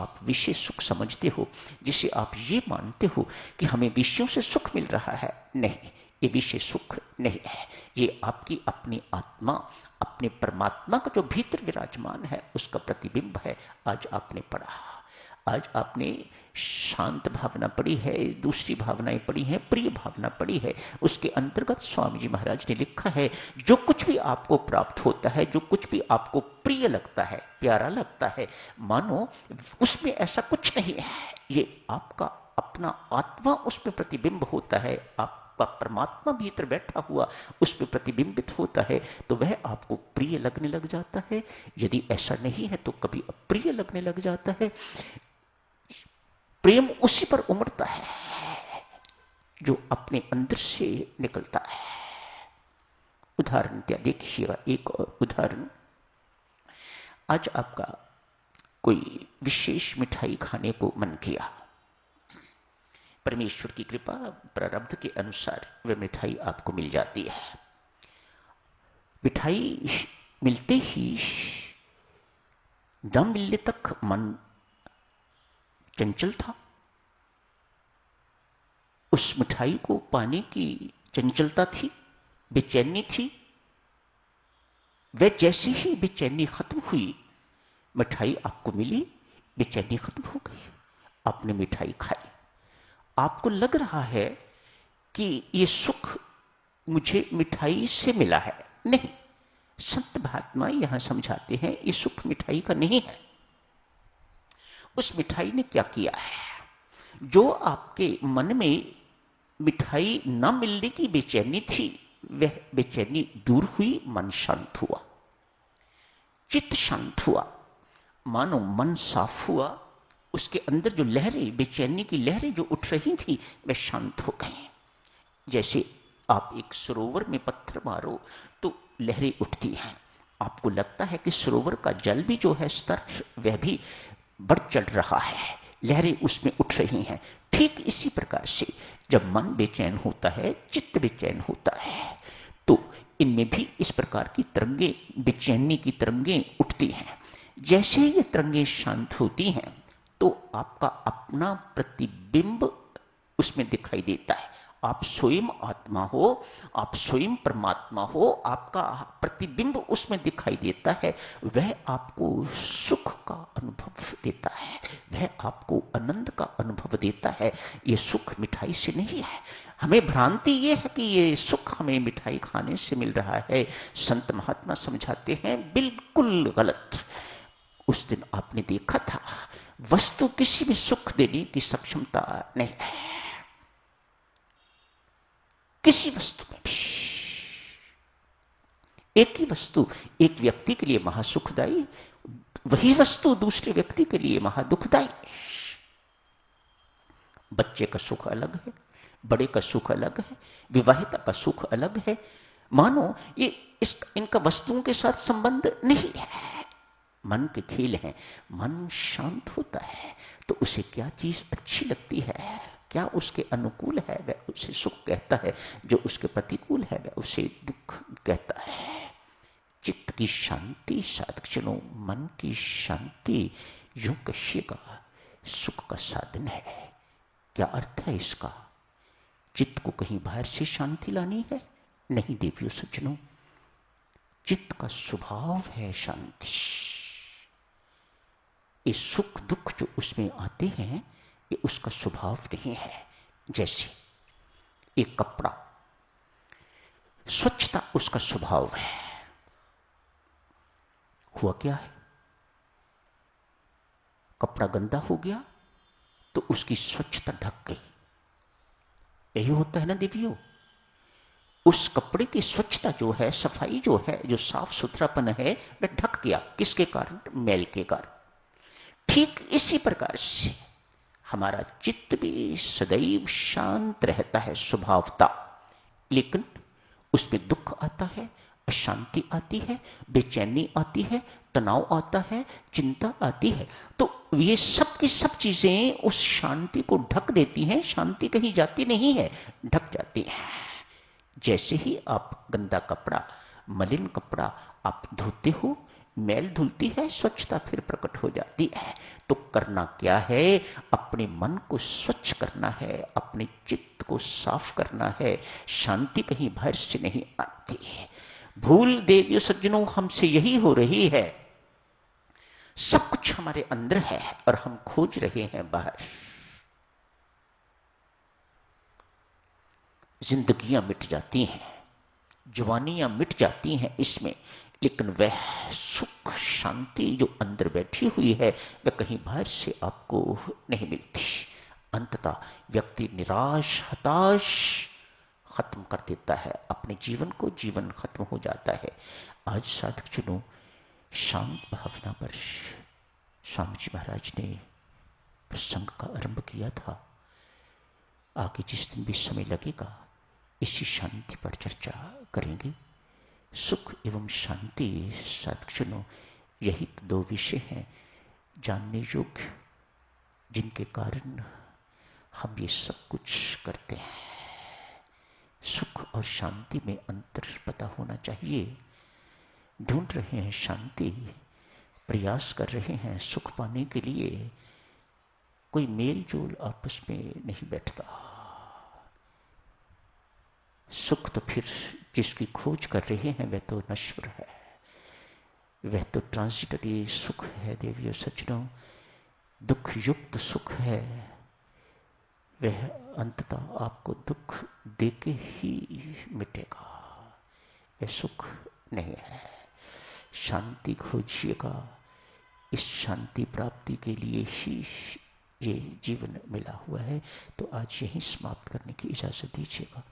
आप विषय सुख समझते हो, जिसे आप ये मानते हो कि हमें विषयों से सुख मिल रहा है, नहीं, ये विषय सुख नहीं है। ये आपकी अपनी आत्मा, अपने परमात्मा का जो भीतर विराजमान है उसका प्रतिबिंब है। आज आपने पढ़ा, आज आपने शांत भावना पढ़ी है, दूसरी भावनाएं पढ़ी हैं, प्रिय भावना पढ़ी है। उसके अंतर्गत स्वामी जी महाराज ने लिखा है, जो कुछ भी आपको प्राप्त होता है, जो कुछ भी आपको प्रिय लगता है, प्यारा लगता है, मानो उसमें ऐसा कुछ नहीं है, ये आपका अपना आत्मा उसमें प्रतिबिंब होता है, आपका परमात्मा भीतर बैठा हुआ उसमें प्रतिबिंबित होता है, तो वह आपको प्रिय लगने लग जाता है। यदि ऐसा नहीं है तो कभी अप्रिय लगने लग जाता है। प्रेम उसी पर उमड़ता है जो अपने अंदर से निकलता है। उदाहरण क्या देखिएगा, एक और उदाहरण। आज आपका कोई विशेष मिठाई खाने को मन किया, परमेश्वर की कृपा प्रारब्ध के अनुसार वह मिठाई आपको मिल जाती है। मिठाई मिलते ही न मिलने तक मन चंचल था, उस मिठाई को पाने की चंचलता थी, बेचैनी थी। वह जैसे ही बेचैनी खत्म हुई, मिठाई आपको मिली, बेचैनी खत्म हो गई, आपने मिठाई खाई। आपको लग रहा है कि ये सुख मुझे मिठाई से मिला है, नहीं, संत महात्मा यहां समझाते हैं ये सुख मिठाई का नहीं है। उस मिठाई ने क्या किया है, जो आपके मन में मिठाई न मिलने की बेचैनी थी, वह बेचैनी दूर हुई, मन शांत हुआ, चित्त शांत हुआ, मानो मन साफ हुआ। उसके अंदर जो लहरें, बेचैनी की लहरें जो उठ रही थी, वे शांत हो गई। जैसे आप एक सरोवर में पत्थर मारो तो लहरें उठती हैं, आपको लगता है कि सरोवर का जल भी जो है स्तर, वह भी बढ़ चढ़ रहा है, लहरें उसमें उठ रही हैं। ठीक इसी प्रकार से जब मन बेचैन होता है, चित्त बेचैन होता है, तो इनमें भी इस प्रकार की तरंगें, बेचैनी की तरंगें उठती हैं। जैसे ये तरंगें शांत होती हैं तो आपका अपना प्रतिबिंब उसमें दिखाई देता है। आप स्वयं आत्मा हो, आप स्वयं परमात्मा हो, आपका प्रतिबिंब उसमें दिखाई देता है। वह आपको सुख का अनुभव देता है, वह आपको आनंद का अनुभव देता है। ये सुख मिठाई से नहीं है। हमें भ्रांति ये है कि ये सुख हमें मिठाई खाने से मिल रहा है। संत महात्मा समझाते हैं बिल्कुल गलत। उस दिन आपने देखा था, वस्तु किसी भी सुख देने की सक्षमता नहीं है, किसी वस्तु में भी। एक ही वस्तु एक व्यक्ति के लिए महासुखदायी, वही वस्तु दूसरे व्यक्ति के लिए महादुखदायी। बच्चे का सुख अलग है, बड़े का सुख अलग है, विवाहिता का सुख अलग है। मानो ये इनका वस्तुओं के साथ संबंध नहीं है, मन के खेल हैं। मन शांत होता है तो उसे क्या चीज अच्छी लगती है, क्या उसके अनुकूल है, वह उसे सुख कहता है, जो उसके प्रतिकूल है वह उसे दुख कहता है। चित्त की शांति, साधकजनों, मन की शांति यूं कहिएगा सुख का साधन है। क्या अर्थ है इसका? चित्त को कहीं बाहर से शांति लानी है? नहीं देवियों सज्जनों, चित्त का स्वभाव है शांति। ये सुख दुख जो उसमें आते हैं, ये उसका स्वभाव नहीं है। जैसे एक कपड़ा, स्वच्छता उसका स्वभाव है। हुआ क्या है, कपड़ा गंदा हो गया तो उसकी स्वच्छता ढक गई। यही होता है ना देवियों, उस कपड़े की स्वच्छता जो है, सफाई जो है, जो साफ सुथरापन है, वह ढक गया। किसके कारण? मैल के कारण। ठीक इसी प्रकार से हमारा चित्त भी सदैव शांत रहता है स्वभावता, लेकिन उसमें दुख आता है, अशांति आती है, बेचैनी आती है, तनाव आता है, चिंता आती है, तो ये सब की सब चीजें उस शांति को ढक देती हैं। शांति कहीं जाती नहीं है, ढक जाती है। जैसे ही आप गंदा कपड़ा, मलिन कपड़ा आप धोते हो, मैल धुलती है, स्वच्छता फिर प्रकट हो जाती है। तो करना क्या है? अपने मन को स्वच्छ करना है, अपने चित्त को साफ करना है। शांति कहीं बाहर से नहीं आती है। भूल देवियों सज्जनों हमसे यही हो रही है। सब कुछ हमारे अंदर है और हम खोज रहे हैं बाहर। जिंदगियां मिट जाती हैं, जवानियां मिट जाती हैं इसमें, लेकिन वह सुख शांति जो अंदर बैठी हुई है वह कहीं बाहर से आपको नहीं मिलती। अंततः व्यक्ति निराश हताश खत्म कर देता है अपने जीवन को, जीवन खत्म हो जाता है। आज साधक जनों, शांत भावना पर स्वामी जी महाराज ने प्रसंग का आरंभ किया था। आगे जिस दिन भी समय लगेगा इसी शांति पर चर्चा करेंगे। सुख एवं शांति साधकजनों, यही दो विषय हैं जानने योग्य, जिनके कारण हम ये सब कुछ करते हैं। सुख और शांति में अंतर पता होना चाहिए। ढूंढ रहे हैं शांति, प्रयास कर रहे हैं सुख पाने के लिए, कोई मेल जोल आपस में नहीं बैठता। सुख तो फिर जिसकी खोज कर रहे हैं वह तो नश्वर है, वह तो ट्रांजिटरी सुख है देवियों सज्जनों। दुख युक्त सुख है, वह अंततः आपको दुख देके ही मिटेगा, यह सुख नहीं है। शांति खोजिएगा, इस शांति प्राप्ति के लिए ही ये जीवन मिला हुआ है। तो आज यही समाप्त करने की इजाजत दीजिएगा।